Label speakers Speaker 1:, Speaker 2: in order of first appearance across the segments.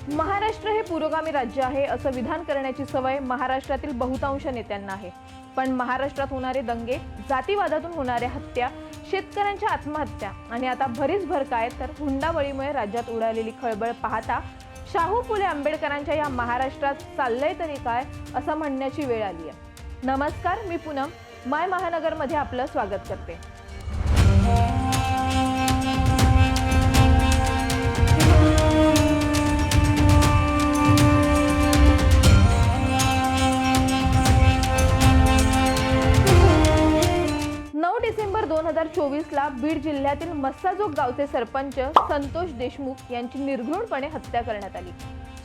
Speaker 1: महाराष्ट्र हे पुरोगामी राज्य आहे असं विधान करण्याची सवय महाराष्ट्रातील बहुतांश नेत्यांना आहे। पण महाराष्ट्रात होणारे दंगे, जातीवादातून होणाऱ्या हत्या, शेतकऱ्यांच्या आत्महत्या आणि आता भर काय तर हुंडाबळीमुळे राज्यात उडालेली खळबळ पाहता शाहू फुले आंबेडकरांच्या या महाराष्ट्रात चाललंय तरी काय असं म्हणण्याची वेळ आली आहे। नमस्कार, मी पूनम माय महानगरमध्ये आपलं स्वागत करते। 9 डिसेंबर 2024 ला बीड जिल्ह्यातील मस्साजोग गावचे सरपंच संतोष देशमुख यांची निर्घृणपणे हत्या करण्यात आली।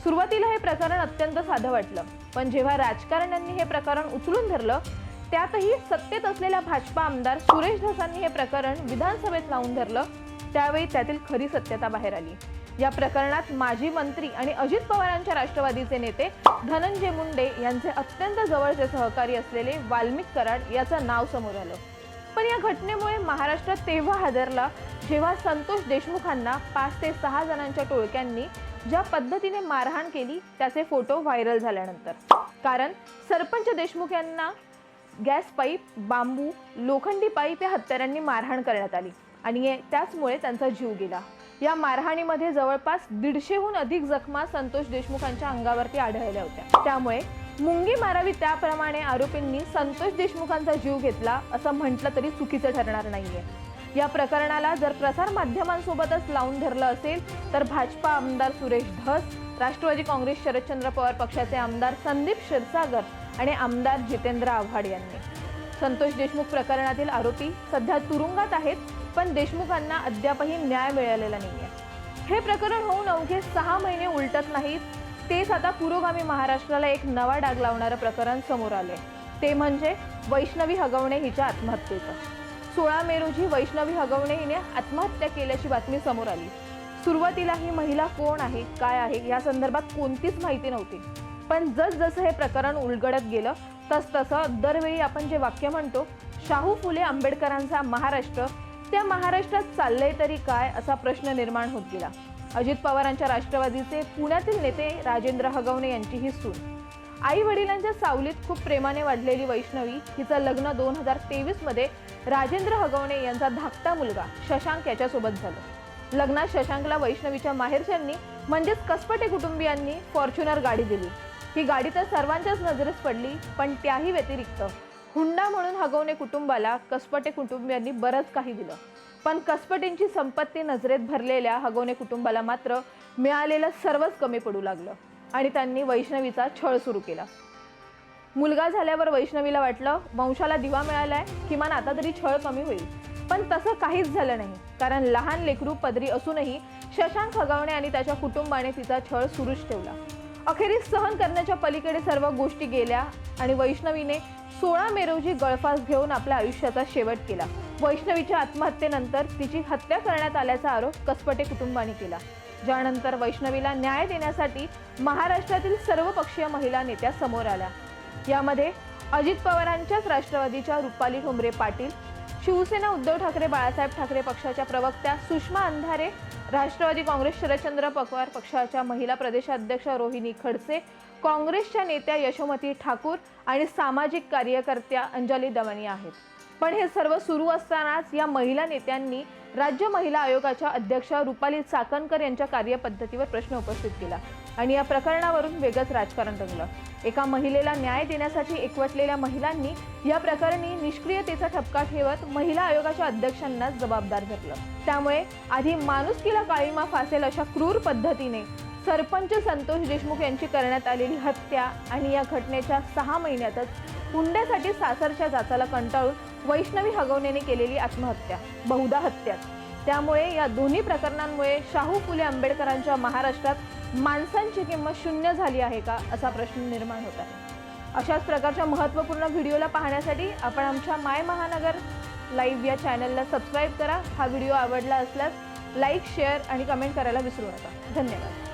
Speaker 1: सुरुवातीला हे प्रकरण अत्यंत साधं वाटलं, पण जेव्हा राजकारण्यांनी हे प्रकरण उचलून धरलं, त्यातही सत्तेत असलेल्या भाजपा आमदार सुरेश धसांनी हे प्रकरण विधानसभेत लावून धरलं, त्यावेळी त्यातील खरी सत्यता बाहेर आली। या प्रकरणात माजी मंत्री आणि अजित पवारांच्या राष्ट्रवादीचे नेते धनंजय मुंडे यांचे अत्यंत जवळचे सहकारी असलेले वाल्मिक कराड याचं नाव समोर आलं। पण या घटनेमुळे महाराष्ट्र तेव्हा हादरला जेव्हा संतोष देशमुखांना 5 ते 6 जणांच्या टोळक्यांनी ज्या पद्धतीने मारहाण केली त्याचे फोटो व्हायरल झाल्यानंतर। कारण सरपंच देशमुख यांना गॅस पाईप, बांबू, लोखंडी पाईप या हत्यारांनी मारहाण करण्यात आली आणि त्याचमुळे त्यांचा जीव गेला। या मारहाणीमध्ये जवळपास 150हून अधिक जखमा संतोष देशमुखांच्या अंगावरती आढळल्या होत्या। त्यामुळे मुंगी मारावी त्याप्रमाणे आरोपींनी संतोष देशमुखांचा जीव घेतला असं म्हटलं तरी चुकीचं ठरणार नाहीये। या प्रकरणाला जर प्रसार माध्यमांसोबतच लावून धरलं असेल तर भाजपा आमदार सुरेश धस, राष्ट्रवादी काँग्रेस शरदचंद्र पवार पक्षाचे आमदार संदीप क्षीरसागर आणि आमदार जितेंद्र आव्हाड यांनी। संतोष देशमुख प्रकरणातील आरोपी सध्या तुरुंगात आहेत, पण देशमुखांना अद्यापही न्याय मिळालेला नाहीये। हे प्रकरण होऊन अवघे 6 महिने उलटत नाहीत, तेच आता पुरोगामी महाराष्ट्राला एक नवा डाग लावणारं प्रकरण समोर आले, ते म्हणजे वैष्णवी हगवणे हिच्या आत्महत्येचं। 16 मे रोजी वैष्णवी हगवणे हिने आत्महत्या केल्याची बातमी समोर आली। सुरुवातीला ही महिला कोण आहे, काय आहे या संदर्भात कोणतीच माहिती नव्हती, पण जसजसं हे प्रकरण उलगडत गेलं तसतसं दरवेळी आपण जे वाक्य म्हणतो, शाहू फुले आंबेडकरांचा महाराष्ट्र, त्या महाराष्ट्रात चाललंय तरी काय असा प्रश्न निर्माण होत गेला। अजित पवारांच्या राष्ट्रवादीचे पुण्यातील नेते राजेंद्र हगवणे यांची ही सून। आई वडिलांच्या सावलीत खूप प्रेमाने वाढलेली वैष्णवी हिचं लग्न 2023 मध्ये राजेंद्र हगवणे यांचा धाकटा मुलगा शशांक याच्यासोबत झालं। लग्नात शशांकला वैष्णवीच्या माहेरच्यांनी म्हणजेच कसपटे कुटुंबियांनी फॉर्च्युनर गाडी दिली। ही गाडी तर सर्वांच्याच नजरेस पडली, पण त्याही व्यतिरिक्त हुंडा म्हणून हगवणे कुटुंबाला कसपटे कुटुंबियांनी बरंच काही दिलं। पण कसपटेंची संपत्ती नजरेत भरलेल्या हगवणे कुटुंबाला मात्र मिळालेलं सर्वच कमी पडू लागलं आणि त्यांनी वैष्णवीचा छळ सुरू केला। मुलगा झाल्यावर वैष्णवीला वाटलं वंशाला दिवा मिळालाय, किमान आता तरी छळ कमी होईल, पण तसं काहीच झालं नाही। कारण लहान लेकरू पदरी असूनही शशांक हगवणे आणि त्याच्या कुटुंबाने तिचा छळ सुरूच ठेवला। अखेरीस सहन करण्याच्या पलीकडे सर्व गोष्टी गेल्या आणि वैष्णवीने 16 मे रोजी गळफास घेऊन आपल्या आयुष्याचा शेवट केला। वैष्णवीच्या आत्महत्येनंतर तिची हत्या करण्यात आल्याचा आरोप कसपटे कुटुंबाने केला, ज्यानंतर वैष्णवीला न्याय देण्यासाठी महाराष्ट्रातील सर्वपक्षीय महिला नेत्या समोर आल्या। यामध्ये अजित पवारांच्याच राष्ट्रवादीच्या रुपाली ठोंबरे पाटील, शिवसेना उद्धव ठाकरे बाळासाहेब ठाकरे पक्षाच्या प्रवक्त्या सुषमा अंधारे, राष्ट्रवादी काँग्रेस शरदचंद्र पवार पक्षाच्या महिला प्रदेशाध्यक्ष रोहिणी खडसे, काँग्रेसच्या नेत्या यशोमती ठाकूर आणि सामाजिक कार्यकर्त्या अंजली दमनी आहेत। पण हे सर्व सुरू असतानाच या महिला नेत्यांनी राज्य महिला आयोगाच्या अध्यक्षा रुपाली चाकणकर यांच्या कार्यपद्धतीवर प्रश्न उपस्थित केला आणि या प्रकरणावरून वेगळंच राजकारण रंगलं। एका महिलेला न्याय देण्यासाठी एकवटलेल्या महिलांनी या प्रकरणी निष्क्रियतेचा ठपका ठेवत महिला आयोगाच्या अध्यक्षांना जबाबदार धरलं। त्यामुळे आधी माणुसकीला काळीमा फासेल अशा क्रूर पद्धतीने सरपंच संतोष देशमुख यांची करण्यात आलेली हत्या आणि या घटनेच्या 6 महिन्यातच हुंड्यासाठी सासरच्या जाचाला कंटाळून वैष्णवी हगवणेने केलेली आत्महत्या, बहुधा हत्याच। त्यामुळे या दोन्ही प्रकरणांमुळे शाहू फुले आंबेडकरांच्या महाराष्ट्रात माणसांची किंमत शून्य झाली आहे का असा प्रश्न निर्माण होत आहे। अशाच प्रकारच्या महत्त्वपूर्ण व्हिडिओला पाहण्यासाठी आपण आमच्या माय महानगर लाईव्ह या चॅनलला सबस्क्राईब करा। हा व्हिडिओ आवडला असल्यास लाईक, शेअर आणि कमेंट करायला विसरू नका। धन्यवाद।